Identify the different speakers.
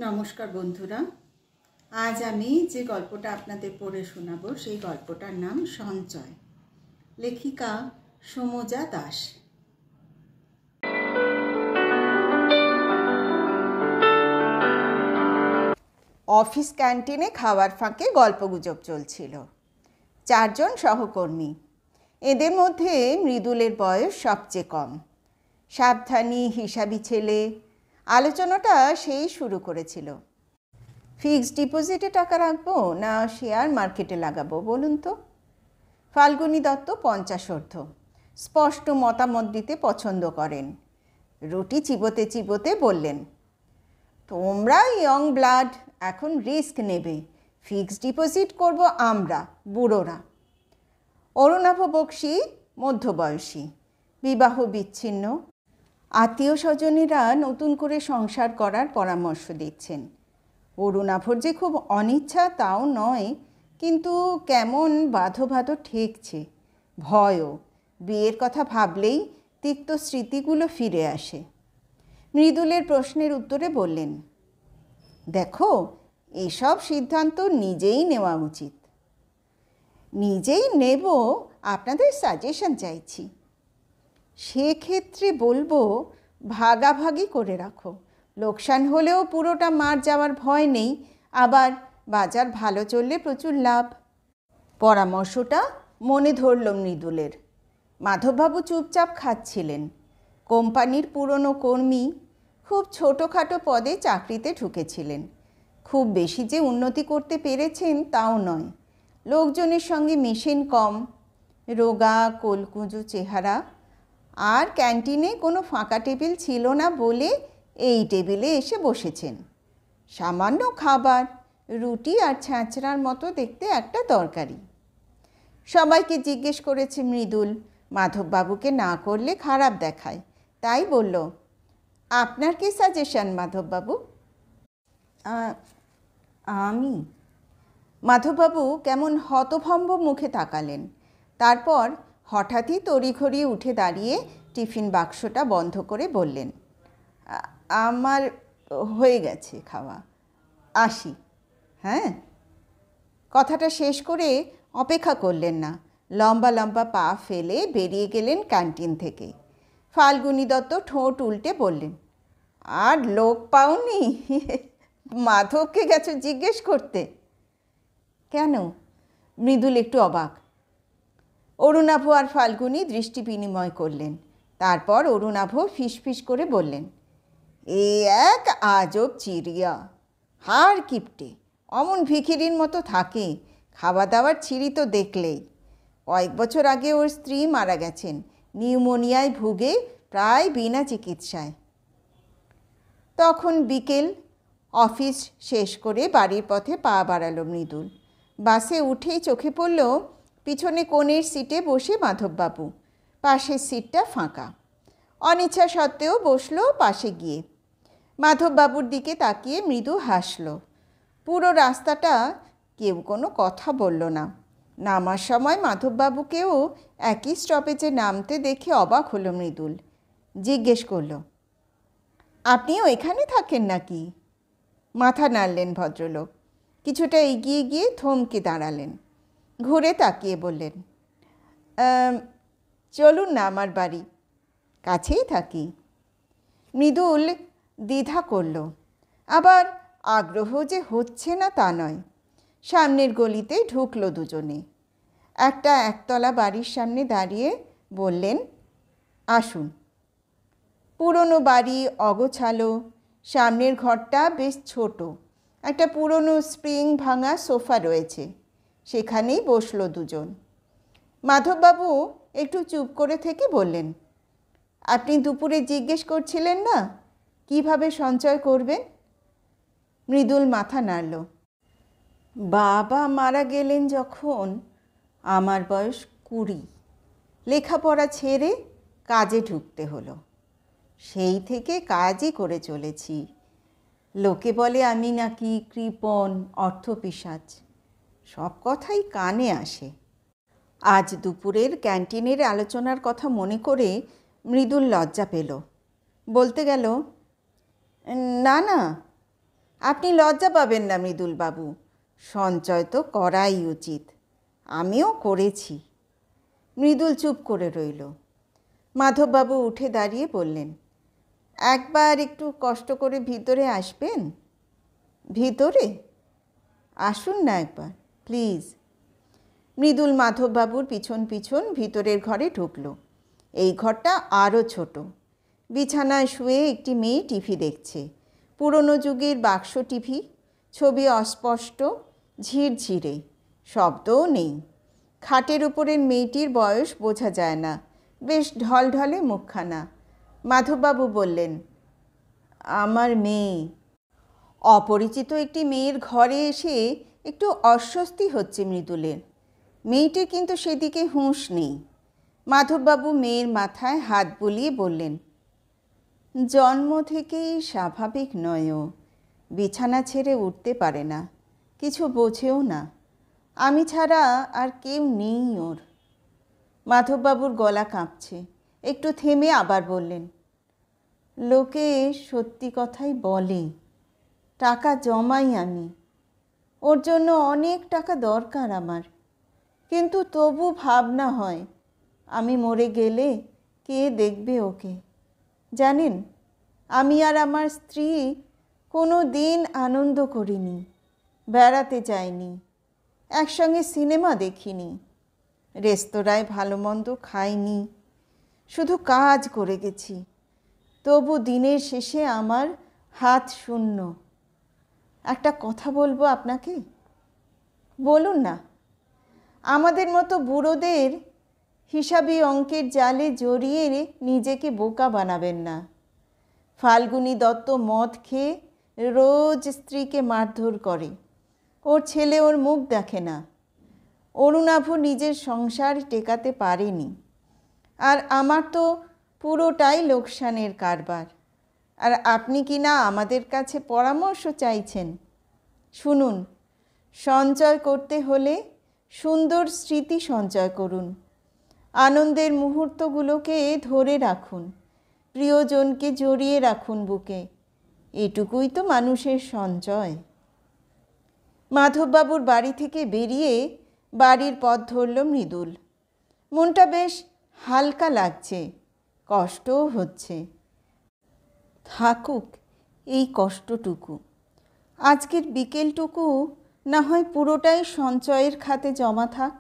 Speaker 1: নমস্কার বন্ধুরা, আজ আমি যে গল্পটা আপনাদের পড়ে শোনাবো সেই গল্পটার নাম সঞ্চয়। লেখিকা সমজা দাস। অফিস ক্যান্টিনে খাওয়ার ফাঁকে গল্পগুজব চলছিল। 4 জন সহকর্মী, এদের মধ্যে মৃদুলের বয়স সবচেয়ে কম। সাবধানী হিসাবি ছেলে। আলোচনাটা সেই শুরু করেছিল, ফিক্সড ডিপোজিটে টাকা রাখবো না শেয়ার মার্কেটে লাগাবো বলুন তো। ফাল্গুনী দত্ত 50 স্পষ্ট মতামত দিতে পছন্দ করেন। রুটি চিবোতে চিবোতে বললেন, তোমরা ইয়ং ব্লাড, এখন রিস্ক নেবে, ফিক্সড ডিপোজিট করব আমরা বুড়োরা। অরুণাভ বক্সি মধ্যবয়সী, বিবাহ বিচ্ছিন্ন, আত্মীয় স্বজনেরা নতুন করে সংসার করার পরামর্শ দিচ্ছেন। অরুণাভর যে খুব অনিচ্ছা তাও নয়, কিন্তু কেমন বাঁধো বাঁধো ঠেকছে। ভয়ও, বিয়ের কথা ভাবলেই তিক্ত স্মৃতিগুলো ফিরে আসে। মৃদুলের প্রশ্নের উত্তরে বললেন, দেখো, এসব সিদ্ধান্ত নিজেই নেওয়া উচিত। নিজেই নেব, আপনাদের সাজেশন চাইছি। সেক্ষেত্রে বলবো ভাগাভাগি করে রাখো, লোকসান হলেও পুরোটা মার যাওয়ার ভয় নেই, আবার বাজার ভালো চললে প্রচুর লাভ। পরামর্শটা মনে ধরল মৃদুলের। মাধববাবু চুপচাপ খাচ্ছিলেন। কোম্পানির পুরনো কর্মী, খুব ছোটোখাটো পদে চাকরিতে ঢুকেছিলেন। খুব বেশি যে উন্নতি করতে পেরেছেন তাও নয়, লোকজনের সঙ্গে মেশেন কম, রোগা কোলকুঁজো চেহারা। আর ক্যান্টিনে কোনো ফাঁকা টেবিল ছিল না বলে এই টেবিলে এসে বসেছেন। সামান্য খাবার, রুটি আর ছ্যাঁচড়ার মতো দেখতে একটা তরকারি। সবাইকে জিজ্ঞেস করেছে মৃদুল, মাধববাবুকে না করলে খারাপ দেখায়, তাই বলল, আপনার কি সাজেশন মাধববাবু? আমি? মাধববাবু কেমন হতভম্ব মুখে তাকালেন। তারপর হঠাৎই তড়িঘড়ি উঠে দাঁড়িয়ে টিফিন বাক্সটা বন্ধ করে বললেন, আমার হয়ে গেছে খাওয়া, আসি। হ্যাঁ। কথাটা শেষ করে অপেক্ষা করলেন না, লম্বা লম্বা পা ফেলে বেরিয়ে গেলেন ক্যান্টিন থেকে। ফাল্গুনী দত্ত ঠোঁট উল্টে বললেন, আর লোক পাওনি? মাধবকে গেছো জিজ্ঞেস করতে? কেন? মৃদুল একটু অবাক। অরুণাভ আর ফাল্গুনী দৃষ্টি বিনিময় করলেন। তারপর অরুণাভ ফিসফিস করে বললেন, এ এক আজব চিড়িয়া, হাড় কিপটে, অমন ভিখিরির মতো থাকে, খাওয়া দাওয়ার ছিঁড়ি তো দেখলেই। কয়েক বছর আগে ওর স্ত্রী মারা গেছেন, নিউমোনিয়ায় ভুগে, প্রায় বিনা চিকিৎসায়। তখন বিকেল। অফিস শেষ করে বাড়ির পথে পা বাড়ালো মৃদুল। বাসে উঠেই চোখে পড়ল পিছনে কোণের সিটে বসে মাধববাবু, পাশের সিটটা ফাঁকা। অনিচ্ছা সত্ত্বেও বসলো পাশে গিয়ে। মাধববাবুর দিকে তাকিয়ে মৃদু হাসল। পুরো রাস্তাটা কেউ কোনো কথা বলল না। নামার সময় মাধববাবুকেও একই স্টপেজে নামতে দেখে অবাক হলো মৃদুল। জিজ্ঞেস করল, আপনিও এখানে থাকেন নাকি? মাথা নাড়লেন ভদ্রলোক। কিছুটা এগিয়ে গিয়ে থমকে দাঁড়ালেন। ঘুরে তাকিয়ে বললেন, চলুন না আমার বাড়ি, কাছেই থাকি। মৃদুল দ্বিধা করল, আবার আগ্রহ যে হচ্ছে না তা নয়। সামনের গলিতে ঢুকলো দুজনে। একটা একতলা বাড়ির সামনে দাঁড়িয়ে বললেন, আসুন। পুরনো বাড়ি, অগোছালো। সামনের ঘরটা বেশ ছোট। একটা পুরনো স্প্রিং ভাঙা সোফা রয়েছে, সেখানেই বসলো দুজন। মাধববাবু একটু চুপ করে থেকে বললেন, আপনি দুপুরে জিজ্ঞেস করছিলেন না কিভাবে সঞ্চয় করবেন? মৃদুল মাথা নাড়ল। বাবা মারা গেলেন যখন আমার বয়স 20, লেখাপড়া ছেড়ে কাজে ঢুকতে হলো। সেই থেকে কাজই করে চলেছি। লোকে বলে আমি নাকি কৃপণ, অর্থপিশাচ, সব কথাই কানে আসে। আজ দুপুরের ক্যান্টিনের আলোচনার কথা মনে করে মৃদুল লজ্জা পেল। বলতে গেল, না না, আপনি লজ্জা পাবেন না মৃদুলবাবু, সঞ্চয় তো করাই উচিত, আমিও করেছি। মৃদুল চুপ করে রইল। মাধববাবু উঠে দাঁড়িয়ে বললেন, একবার একটু কষ্ট করে ভিতরে আসবেন? ভিতরে? আসুন না একবার প্লিজ। মৃদুল মাধববাবুর পিছন পিছন ভিতরের ঘরে ঢুকল। এই ঘরটা আরও ছোট। বিছানায় শুয়ে একটি মেয়ে টিভি দেখছে। পুরনো যুগের বাক্স টিভি, ছবি অস্পষ্ট, ঝিরঝিরে, শব্দও নেই। খাটের উপরের মেয়েটির বয়স বোঝা যায় না, বেশ ঢলঢলে মুখখানা। মাধববাবু বললেন, আমার মেয়ে। অপরিচিত একটি মেয়ের ঘরে এসে একটু অস্বস্তি হচ্ছে মৃদুলের। মেয়েটির কিন্তু সেদিকে হুঁশ নেই। মাধববাবু মেয়ের মাথায় হাত বুলিয়ে বললেন, জন্ম থেকেই স্বাভাবিক নয় ও, বিছানা ছেড়ে উঠতে পারে না, কিছু বোঝেও না, আমি ছাড়া আর কেউ নেই ওর। মাধববাবুর গলা কাঁপছে। একটু থেমে আবার বললেন, লোকে সত্যি কথাই বলে, টাকা জমাই আমি, ওর জন্য অনেক টাকা দরকার আমার, কিন্তু তবু ভাবনা হয় আমি মরে গেলে কে দেখবে ওকে। জানেন, আমি আর আমার স্ত্রী কোনো দিন আনন্দ করিনি, বেড়াতে যাইনি, একসঙ্গে সিনেমা দেখিনি, রেস্তোরাঁয় ভালো মন্দ খাইনি, শুধু কাজ করে গেছি। তবু দিনের শেষে আমার হাত শূন্য। একটা কথা বলবো আপনাকে? বলুন না। আমাদের মতো বুড়োদের হিসাবি অঙ্কের জালে জড়িয়ে নিজেকে বোকা বানাবেন না। ফাল্গুনী দত্ত মদ খেয়ে রোজ স্ত্রীকে মারধর করে, ওর ছেলে ওর মুখ দেখে না। অরুণাভ নিজের সংসার টেকাতে পারেনি, আর আমার তো পুরোটাই লোকসানের কারবার। আর আপনি কি না আমাদের কাছে পরামর্শ চাইছেন? শুনুন, সঞ্চয় করতে হলে সুন্দর স্মৃতি সঞ্চয় করুন, আনন্দের মুহূর্তগুলোকে ধরে রাখুন, প্রিয়জনকে জড়িয়ে রাখুন বুকে, এটুকুই তো মানুষের সঞ্চয়। মাধববাবুর বাড়ি থেকে বেরিয়ে বাড়ির পথ ধরল মৃদুল। মনটা বেশ হালকা লাগছে, কষ্টও হচ্ছে। থাকুক এই কষ্টটুকু, আজকের বিকেলটুকু না হয় পুরোটাই সঞ্চয়ের খাতে জমা থাক।